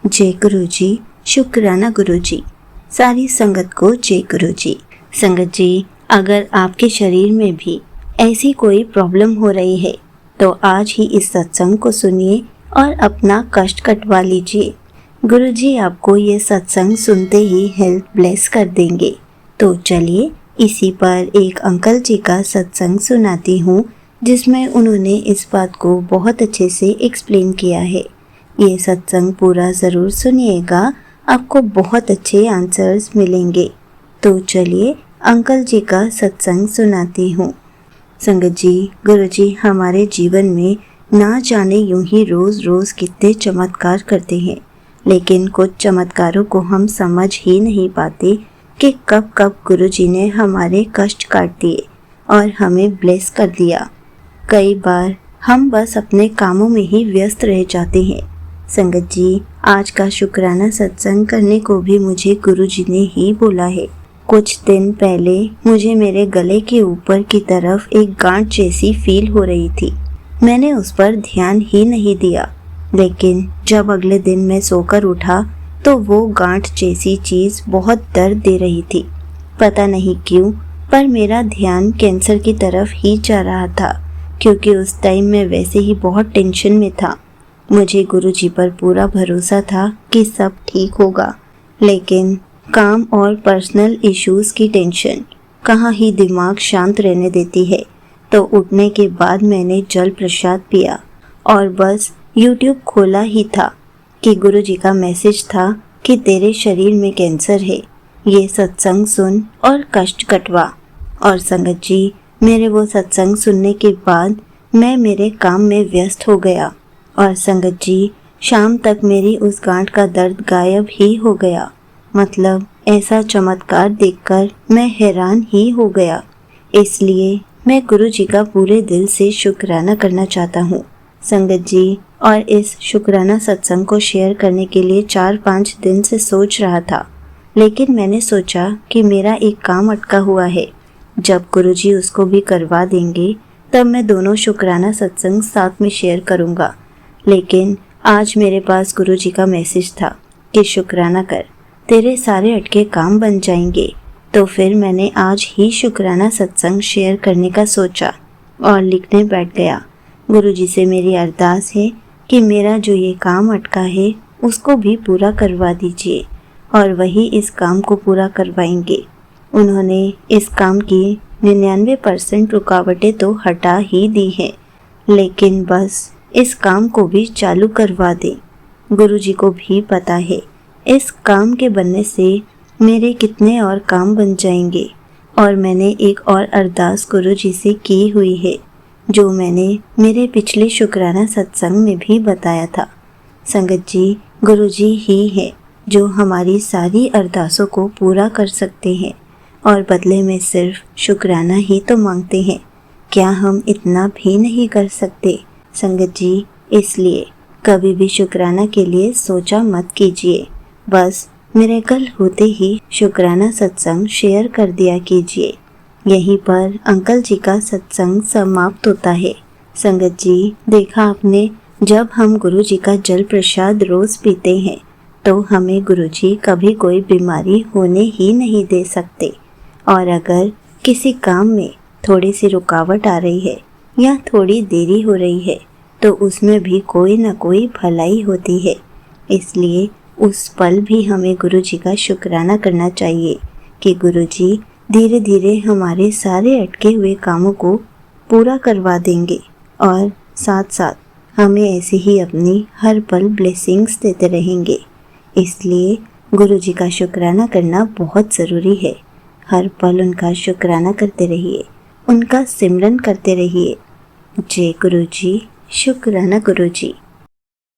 जय गुरु जी, शुक्राना गुरु जी। सारी संगत को जय गुरु जी। संगत जी, अगर आपके शरीर में भी ऐसी कोई प्रॉब्लम हो रही है तो आज ही इस सत्संग को सुनिए और अपना कष्ट कटवा लीजिए। गुरु जी आपको ये सत्संग सुनते ही हेल्थ ब्लेस कर देंगे। तो चलिए इसी पर एक अंकल जी का सत्संग सुनाती हूँ, जिसमें उन्होंने इस बात को बहुत अच्छे से एक्सप्लेन किया है। ये सत्संग पूरा ज़रूर सुनिएगा, आपको बहुत अच्छे आंसर्स मिलेंगे। तो चलिए अंकल जी का सत्संग सुनाती हूँ। संगत जी, गुरु जी हमारे जीवन में ना जाने यूं ही रोज़ रोज़ कितने चमत्कार करते हैं, लेकिन कुछ चमत्कारों को हम समझ ही नहीं पाते कि कब कब गुरु जी ने हमारे कष्ट काट दिए और हमें ब्लेस कर दिया। कई बार हम बस अपने कामों में ही व्यस्त रह जाते हैं। संगत जी, आज का शुक्राना सत्संग करने को भी मुझे गुरु जी ने ही बोला है। कुछ दिन पहले मुझे मेरे गले के ऊपर की तरफ एक गांठ जैसी फील हो रही थी। मैंने उस पर ध्यान ही नहीं दिया, लेकिन जब अगले दिन मैं सोकर उठा तो वो गांठ जैसी चीज़ बहुत दर्द दे रही थी। पता नहीं क्यों, पर मेरा ध्यान कैंसर की तरफ ही जा रहा था, क्योंकि उस टाइम मैं वैसे ही बहुत टेंशन में था। मुझे गुरु जी पर पूरा भरोसा था कि सब ठीक होगा, लेकिन काम और पर्सनल इश्यूज़ की टेंशन कहाँ ही दिमाग शांत रहने देती है। तो उठने के बाद मैंने जल प्रसाद पिया और बस YouTube खोला ही था कि गुरु जी का मैसेज था कि तेरे शरीर में कैंसर है, ये सत्संग सुन और कष्ट कटवा। और संगत जी, मेरे वो सत्संग सुनने के बाद मैं मेरे काम में व्यस्त हो गया और संगत जी, शाम तक मेरी उस गांठ का दर्द गायब ही हो गया। मतलब ऐसा चमत्कार देखकर मैं हैरान ही हो गया। इसलिए मैं गुरु जी का पूरे दिल से शुक्राना करना चाहता हूँ। संगत जी, और इस शुक्राना सत्संग को शेयर करने के लिए 4-5 दिन से सोच रहा था, लेकिन मैंने सोचा कि मेरा एक काम अटका हुआ है। जब गुरु जी उसको भी करवा देंगे तब मैं दोनों शुक्राना सत्संग साथ में शेयर करूँगा। लेकिन आज मेरे पास गुरु जी का मैसेज था कि शुक्राना कर, तेरे सारे अटके काम बन जाएंगे। तो फिर मैंने आज ही शुक्राना सत्संग शेयर करने का सोचा और लिखने बैठ गया। गुरु जी से मेरी अरदास है कि मेरा जो ये काम अटका है उसको भी पूरा करवा दीजिए, और वही इस काम को पूरा करवाएंगे। उन्होंने इस काम की 99% रुकावटें तो हटा ही दी है, लेकिन बस इस काम को भी चालू करवा दे। गुरु जी को भी पता है इस काम के बनने से मेरे कितने और काम बन जाएंगे। और मैंने एक और अरदास गुरु जी से की हुई है, जो मैंने मेरे पिछले शुक्राना सत्संग में भी बताया था। संगत जी, गुरु जी ही है जो हमारी सारी अरदासों को पूरा कर सकते हैं, और बदले में सिर्फ शुक्राना ही तो मांगते हैं। क्या हम इतना भी नहीं कर सकते? संगत जी, इसलिए कभी भी शुक्राना के लिए सोचा मत कीजिए, बस मिरेकल होते ही शुक्राना सत्संग शेयर कर दिया कीजिए। यहीं पर अंकल जी का सत्संग समाप्त होता है। संगत जी, देखा आपने, जब हम गुरु जी का जल प्रसाद रोज पीते हैं तो हमें गुरु जी कभी कोई बीमारी होने ही नहीं दे सकते। और अगर किसी काम में थोड़ी सी रुकावट आ रही है या थोड़ी देरी हो रही है तो उसमें भी कोई ना कोई भलाई होती है। इसलिए उस पल भी हमें गुरु जी का शुक्राना करना चाहिए कि गुरु जी धीरे धीरे हमारे सारे अटके हुए कामों को पूरा करवा देंगे, और साथ साथ हमें ऐसे ही अपनी हर पल ब्लेसिंग्स देते रहेंगे। इसलिए गुरु जी का शुक्राना करना बहुत ज़रूरी है। हर पल उनका शुक्राना करते रहिए, उनका सिमरन करते रहिए। जय गुरु जी, शुक्राना गुरु जी।